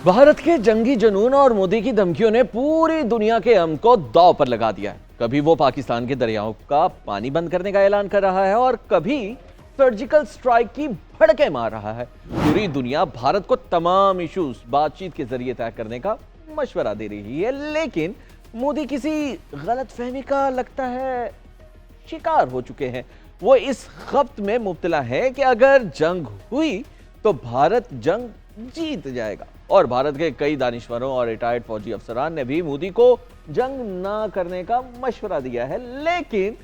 भारत के जंगी जुनून और मोदी की धमकियों ने पूरी दुनिया के अमन को दांव पर लगा दिया है। कभी वो पाकिस्तान के दरियाओं का पानी बंद करने का ऐलान कर रहा है और कभी सर्जिकल स्ट्राइक की भड़के मार रहा है। पूरी दुनिया भारत को तमाम इश्यूज बातचीत के जरिए तय करने का मशवरा दे रही है, लेकिन मोदी किसी गलतफहमी का लगता है शिकार हो चुके हैं। वो इस खब्त में मुब्तला है कि अगर जंग हुई तो भारत जंग जीत जाएगा, और भारत के कई दानिश्वरों और रिटायर्ड फौजी अफसरान ने भी मोदी को जंग ना करने का मशवरा दिया है। लेकिन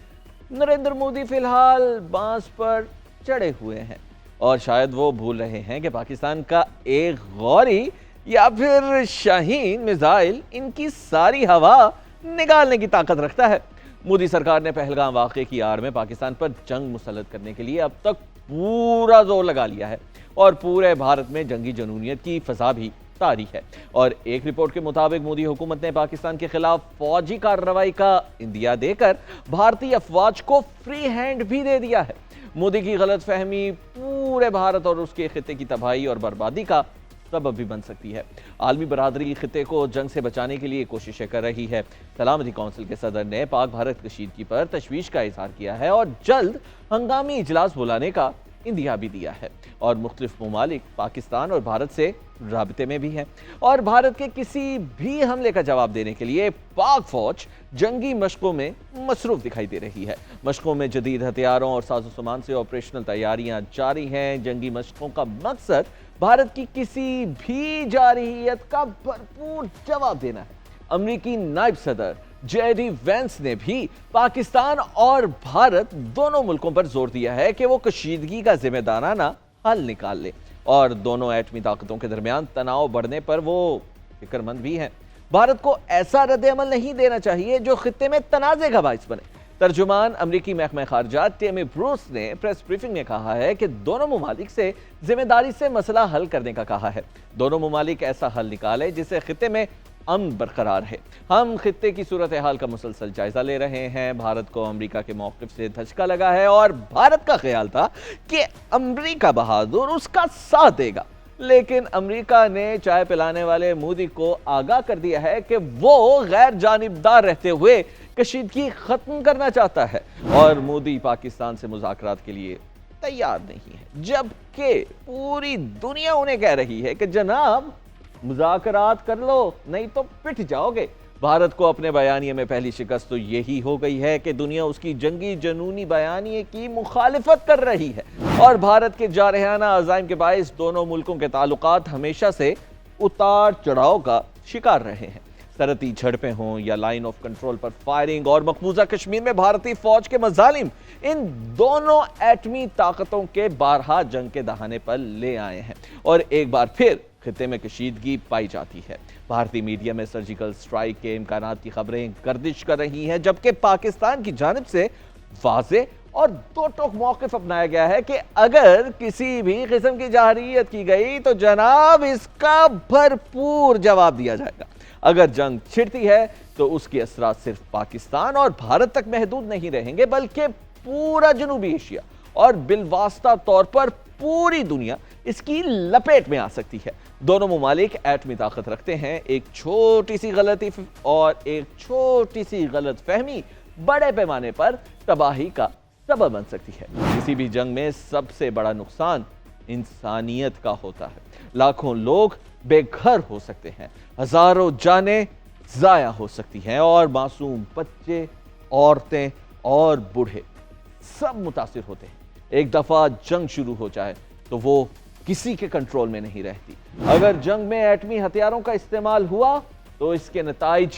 नरेंद्र मोदी फिलहाल बांस पर चढ़े हुए हैं और शायद वो भूल रहे हैं कि पाकिस्तान का एक गौरी या फिर शाहीन मिसाइल इनकी सारी हवा निकालने की ताकत रखता है। मोदी सरकार ने पहलगाम वाक़े की आड़ में पाकिस्तान पर जंग मुसल्लत करने के लिए अब तक पूरा जोर लगा लिया है और पूरे भारत में जंगी जुनूनियत की फजा भी तारी है। और एक रिपोर्ट के मुताबिक मोदी हुकूमत ने पाकिस्तान के खिलाफ फौजी कार्रवाई का इंदिया देकर भारतीय अफवाज को फ्री हैंड भी दे दिया है। मोदी की गलत फहमी पूरे भारत और उसके खिते की तबाही और बर्बादी का सबब भी बन सकती है। आलमी बरादरी खिते को जंग से बचाने के लिए कोशिशें कर रही है। सलामती कौंसिल के सदर ने पाक भारत कशीदगी पर तशवीश का इजहार किया है और जल्द हंगामी इजलास बुलाने का इंदिया भी दिया है। और मुख्तलिफ ममालिक पाकिस्तान और भारत से राबते में भी हैं और भारत के किसी भी हमले का जवाब देने के लिए पाक फौज जंगी मशकों में मसरूफ दिखाई दे रही है। मशकों में जदीद हथियारों और साजो सामान से ऑपरेशनल तैयारियां जारी हैं। जंगी मशकों का मकसद भारत की किसी भी जारहियत का भरपूर जवाब देना है। अमरीकी नायब सदर जेडी वेंस ने भी पाकिस्तान और भारत दोनों मुल्कों पर जोर दिया है कि वो कशीदगी का जिम्मेदाराना हल निकाल ले, और दोनों एटमी ताकतों के दरमियान तनाव बढ़ने पर वो फिक्रमंद भी हैं। भारत को ऐसा रद्द-ए-अमल नहीं देना चाहिए जो खित्ते में तनाज़े का बाइस बने। तर्जुमान अमरीकी महकमा खारजा टेमी ब्रूस ने प्रेस ब्रीफिंग में कहा है कि दोनों ममालिक से जिम्मेदारी से मसला हल करने का कहा है। दोनों ममालिक ऐसा हल निकाले जिससे खित्ते में अमन बरकरार है। हम खित्ते की सूरत हाल का मुसलसल जायजा ले रहे हैं। भारत को अमेरिका के मौक़िफ़ से धचका लगा है और भारत का ख्याल था कि अमेरिका बहादुर उसका साथ देगा, लेकिन अमेरिका ने चाय पिलाने वाले मोदी को आगाह कर दिया है कि वो गैर जानिबदार रहते हुए कशीदगी खत्म करना चाहता है और मोदी पाकिस्तान से मुज़ाकरात के लिए तैयार नहीं है, जबकि पूरी दुनिया उन्हें कह रही है कि जनाब मुज़ाकरात कर लो नहीं तो पिट जाओगे। भारत को अपने बयानिए में पहली शिकस्त तो यही हो गई है कि दुनिया उसकी जंगी जनूनी बयानिए की मुखालिफत कर रही है और भारत के जारहाना अज़ाइम के बाइस दोनों मुल्कों के ताल्लुकात हमेशा से उतार चढ़ाव का शिकार रहे हैं। सरहदी झड़पें हों या लाइन ऑफ कंट्रोल पर फायरिंग और मकबूजा कश्मीर में भारतीय फौज के मजालिम इन दोनों एटमी ताकतों के बारहा जंग के दहाने पर ले आए हैं और एक बार फिर खित्ते में कशीदगी पाई जाती है। भारतीय मीडिया में सर्जिकल स्ट्राइक के इम्कानात की खबरें गर्दिश कर रही हैं, जबकि पाकिस्तान की जानिब से वाज़े और दो टोक मौक़िफ़ अपनाया गया है कि अगर किसी भी किस्म की जारहियत की गई तो जनाब इसका भरपूर जवाब दिया जाएगा। अगर जंग छिड़ती है तो उसके असरात सिर्फ पाकिस्तान और भारत तक महदूद नहीं रहेंगे, बल्कि पूरा जनूबी एशिया और बिलवास्ता तौर पर पूरी दुनिया इसकी लपेट में आ सकती है। दोनों ममालिक एटमी ताकत रखते हैं। एक छोटी सी गलती और एक छोटी सी गलत फहमी बड़े पैमाने पर तबाही का सबब बन सकती है। किसी भी जंग में सबसे बड़ा नुकसान इंसानियत का होता है। लाखों लोग बेघर हो सकते हैं, हजारों जानें जाया हो सकती हैं और मासूम बच्चे, औरतें और बूढ़े सब मुतासिर होते हैं। एक दफा जंग शुरू हो जाए तो वो किसी के कंट्रोल में नहीं रहती। अगर जंग में एटमी हथियारों का इस्तेमाल हुआ तो इसके नताइज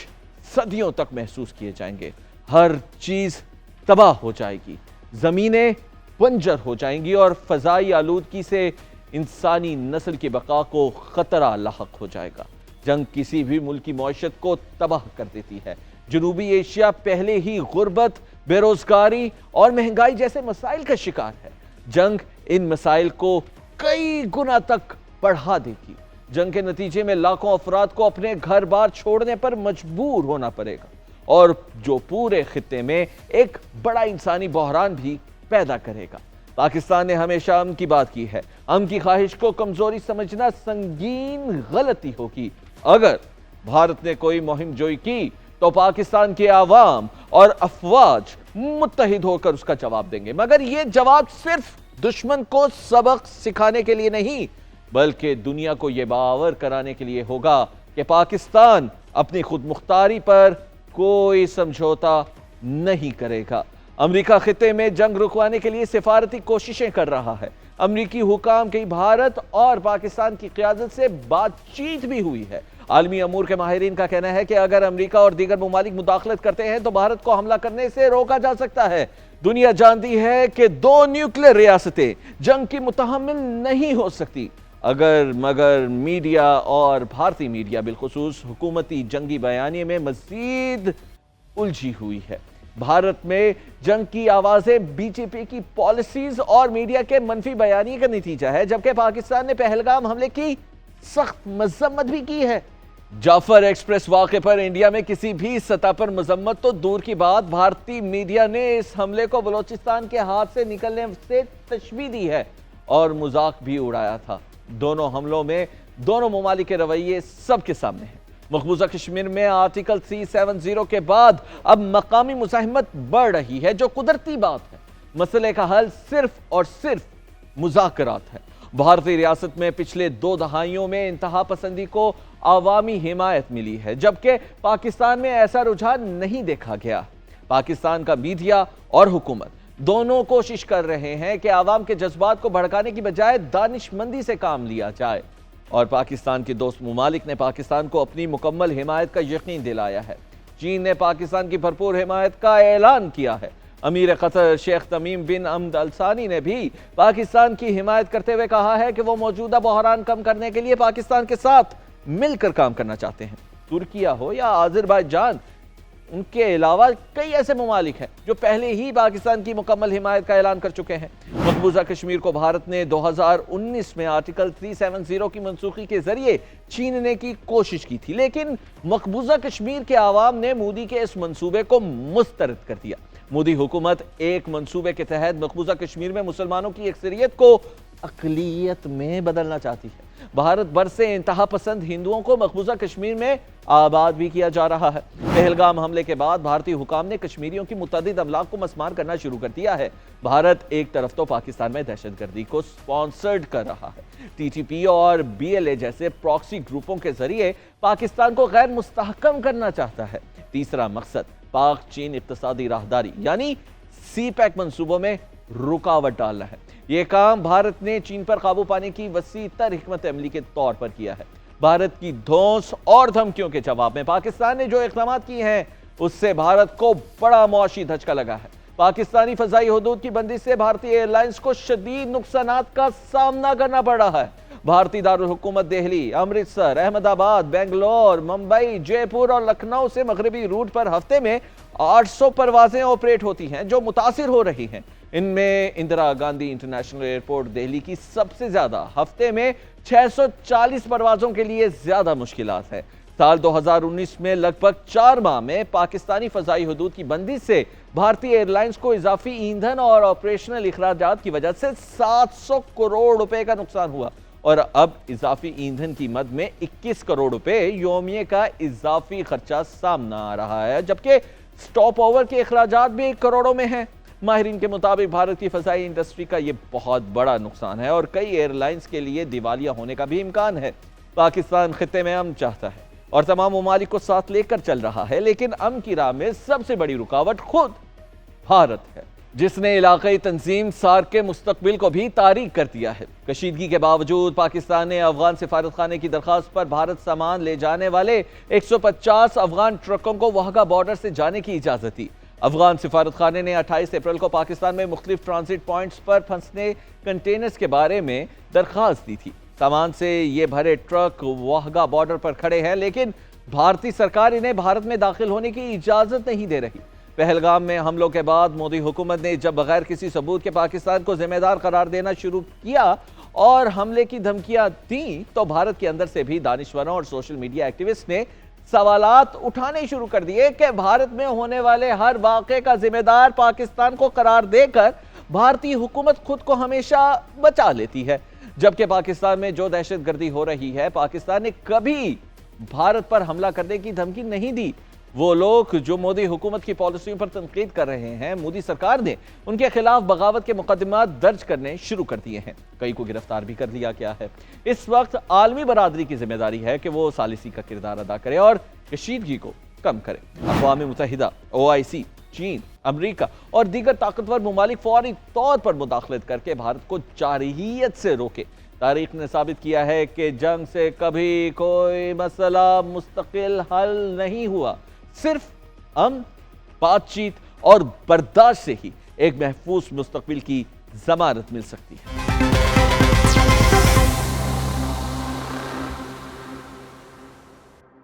सदियों तक महसूस किए जाएंगे। हर चीज तबाह हो जाएगी, जमीनें बंजर हो जाएंगी और फजाई आलूदगी से इंसानी नस्ल की बका को खतरा लाहक हो जाएगा। जंग किसी भी मुल्क की मौशत को तबाह कर देती है। जनूबी एशिया पहले ही गुर्बत, बेरोजगारी और महंगाई जैसे मसाइल का शिकार है। जंग इन मसाइल को कई गुना तक बढ़ा देगी। जंग के नतीजे में लाखों अफराद को अपने घर बार छोड़ने पर मजबूर होना पड़ेगा और जो पूरे खित्ते में एक बड़ा इंसानी बहरान भी पैदा करेगा। پاکستان نے ہمیشہ امن کی بات کی ہے۔ امن کی خواہش کو کمزوری سمجھنا سنگین غلطی ہوگی۔ اگر بھارت نے کوئی مہم جوئی کی تو پاکستان کے عوام اور افواج متحد ہو کر اس کا جواب دیں گے، مگر یہ جواب صرف دشمن کو سبق سکھانے کے لیے نہیں بلکہ دنیا کو یہ باور کرانے کے لیے ہوگا کہ پاکستان اپنی خود مختاری پر کوئی سمجھوتا نہیں کرے گا۔ امریکہ خطے میں جنگ رکوانے کے لیے سفارتی کوششیں کر رہا ہے۔ امریکی حکام کی بھارت اور پاکستان کی قیادت سے بات چیت بھی ہوئی ہے۔ عالمی امور کے ماہرین کا کہنا ہے کہ اگر امریکہ اور دیگر ممالک مداخلت کرتے ہیں تو بھارت کو حملہ کرنے سے روکا جا سکتا ہے۔ دنیا جانتی ہے کہ دو نیوکلیر ریاستیں جنگ کی متحمل نہیں ہو سکتی، مگر میڈیا اور بھارتی میڈیا بالخصوص حکومتی جنگی بیانیے میں مزید الجھی ہوئی ہے۔ بھارت میں جنگ کی آوازیں بی جے پی کی پالیسیز اور میڈیا کے منفی بیانیے کا نتیجہ ہے، جبکہ پاکستان نے پہلگام حملے کی سخت مذمت بھی کی ہے۔ جعفر ایکسپریس واقعے پر انڈیا میں کسی بھی سطح پر مذمت تو دور کی بات، بھارتی میڈیا نے اس حملے کو بلوچستان کے ہاتھ سے نکلنے سے تشبیہ دی ہے اور مذاق بھی اڑایا تھا۔ دونوں حملوں میں دونوں ممالک کے رویے سب کے سامنے ہیں۔ مقبوضہ کشمیر میں آرٹیکل 370 کے بعد اب مقامی مزاحمت بڑھ رہی ہے، جو قدرتی بات ہے۔ مسئلے کا حل صرف اور صرف مذاکرات ہے۔ بھارتی ریاست میں پچھلے 2 دہائیوں میں انتہا پسندی کو عوامی حمایت ملی ہے، جبکہ پاکستان میں ایسا رجحان نہیں دیکھا گیا۔ پاکستان کا میڈیا اور حکومت دونوں کوشش کر رہے ہیں کہ عوام کے جذبات کو بھڑکانے کی بجائے دانش مندی سے کام لیا جائے، اور پاکستان کے دوست ممالک نے پاکستان کو اپنی مکمل حمایت کا یقین دلایا ہے۔ چین نے پاکستان کی بھرپور حمایت کا اعلان کیا ہے۔ امیر قطر شیخ تمیم بن حمد ال ثانی نے بھی پاکستان کی حمایت کرتے ہوئے کہا ہے کہ وہ موجودہ بحران کم کرنے کے لیے پاکستان کے ساتھ مل کر کام کرنا چاہتے ہیں۔ ترکیہ ہو یا آذربائیجان، ان کے علاوہ کئی ایسے ممالک ہیں جو پہلے ہی پاکستان کی مکمل حمایت کا اعلان کر چکے ہیں۔ مقبوضہ کشمیر کو بھارت نے 2019 میں آرٹیکل 370 کی منسوخی کے ذریعے چھیننے کی کوشش کی تھی، لیکن مقبوضہ کشمیر کے عوام نے مودی کے اس منصوبے کو مسترد کر دیا۔ مودی حکومت ایک منصوبے کے تحت مقبوضہ کشمیر میں مسلمانوں کی اکثریت کو اقلیت میں بدلنا چاہتی ہے۔ بھارت بھر سے انتہا پسند ہندوؤں کو مقبوضہ کشمیر میں آباد بھی کیا جا رہا ہے۔ پہلگام حملے کے بعد بھارتی حکام نے کشمیریوں کی متعدد املاک کو مسمار کرنا شروع کر دیا ہے۔ بھارت ایک طرف تو پاکستان میں دہشت گردی کو سپانسرڈ کر رہا ہے، ٹی ٹی پی اور بی ایل اے جیسے پراکسی گروپوں کے ذریعے پاکستان کو غیر مستحکم کرنا چاہتا ہے۔ تیسرا مقصد پاک چین اقتصادی راہداری یعنی سی پیک منصوبوں میں رکاوٹ ڈالنا ہے۔ یہ کام بھارت نے چین پر قابو پانے کی وسیع تر حکمت عملی کے طور پر کیا ہے۔ بھارت کی دھونس اور دھمکیوں کے جواب میں پاکستان نے جو اقدامات کیے ہیں اس سے بھارت کو بڑا معاشی دھچکا لگا ہے۔ پاکستانی فضائی حدود کی بندش سے بھارتی ایئر لائنز کو شدید نقصانات کا سامنا کرنا پڑ رہا ہے۔ بھارتی دارالحکومت دہلی، امرتسر، احمد آباد، بنگلور، ممبئی، جے پور اور لکھنؤ سے مغربی روٹ پر ہفتے میں 800 پروازیں آپریٹ ہوتی ہیں جو متاثر ہو رہی ہیں۔ ان میں اندرا گاندھی انٹرنیشنل ایئرپورٹ دہلی کی سب سے زیادہ، ہفتے میں 640 پروازوں کے لیے زیادہ مشکلات ہیں۔ سال 2019 میں لگ بھگ 4 ماہ میں پاکستانی فضائی حدود کی بندی سے بھارتی ایئر لائنز کو اضافی ایندھن اور آپریشنل اخراجات کی وجہ سے 700 کروڑ روپے کا نقصان ہوا، اور اب اضافی ایندھن کی مد میں 21 کروڑ روپے یومیہ کا اضافی خرچہ سامنا آ رہا ہے، جبکہ سٹاپ اوور کے اخراجات بھی کروڑوں میں ہیں۔ ماہرین کے مطابق بھارت کی فضائی انڈسٹری کا یہ بہت بڑا نقصان ہے اور کئی ایئر لائنز کے لیے دیوالیہ ہونے کا بھی امکان ہے۔ پاکستان خطے میں امن چاہتا ہے اور تمام ممالک کو ساتھ لے کر چل رہا ہے، لیکن امن کی راہ میں سب سے بڑی رکاوٹ خود بھارت ہے، جس نے علاقائی تنظیم سارک کے مستقبل کو بھی تاریک کر دیا ہے۔ کشیدگی کے باوجود پاکستان نے افغان سفارت خانے کی درخواست پر بھارت سامان لے جانے والے 150 افغان ٹرکوں کو واہگہ بارڈر سے جانے کی اجازت دی۔ افغان سفارت خانے نے 28 اپریل کو پاکستان میں مختلف ٹرانزٹ پوائنٹس پر پھنسے کنٹینرز کے بارے میں درخواست دی تھی۔ سامان سے یہ بھرے ٹرک واہگہ بارڈر پر کھڑے ہیں، لیکن بھارتی سرکار انہیں بھارت میں داخل ہونے کی اجازت نہیں دے رہی۔ پہلگام میں حملوں کے بعد مودی حکومت نے جب بغیر کسی ثبوت کے پاکستان کو ذمہ دار قرار دینا شروع کیا اور حملے کی دھمکیاں دیں، تو بھارت کے اندر سے بھی دانشوروں اور سوشل میڈیا ایکٹیوسٹ نے سوالات اٹھانے شروع کر دیے کہ بھارت میں ہونے والے ہر واقعے کا ذمہ دار پاکستان کو قرار دے کر भारतीय हुकूमत खुद को हमेशा बचा लेती है, जबकि पाकिस्तान में जो दहशतगर्दी हो रही है, पाकिस्तान ने कभी भारत पर हमला करने की धमकी नहीं दी। वो लोग जो मोदी हुकूमत की पॉलिसियों पर तनकीद कर रहे हैं, मोदी सरकार ने उनके खिलाफ बगावत के मुकदमात दर्ज करने शुरू कर दिए हैं, कई को गिरफ्तार भी कर लिया गया है। इस वक्त आलमी बरादरी की जिम्मेदारी है कि वो सालिसी का किरदार अदा करे और कशीदगी को कम करे। अक़वाम मुत्तहिदा, OIC, चीन, अमेरिका और दीगर ताकतवर ममालिक फौरी तौर पर मुदाखलत करके भारत को जारहियत से रोके। तारीख ने साबित किया है कि जंग से कभी कोई मसला मुस्तकिल हल नहीं हुआ। सिर्फ अमन, बातचीत और बर्दाश्त से ही एक महफूज मुस्तकबिल की जमानत मिल सकती है।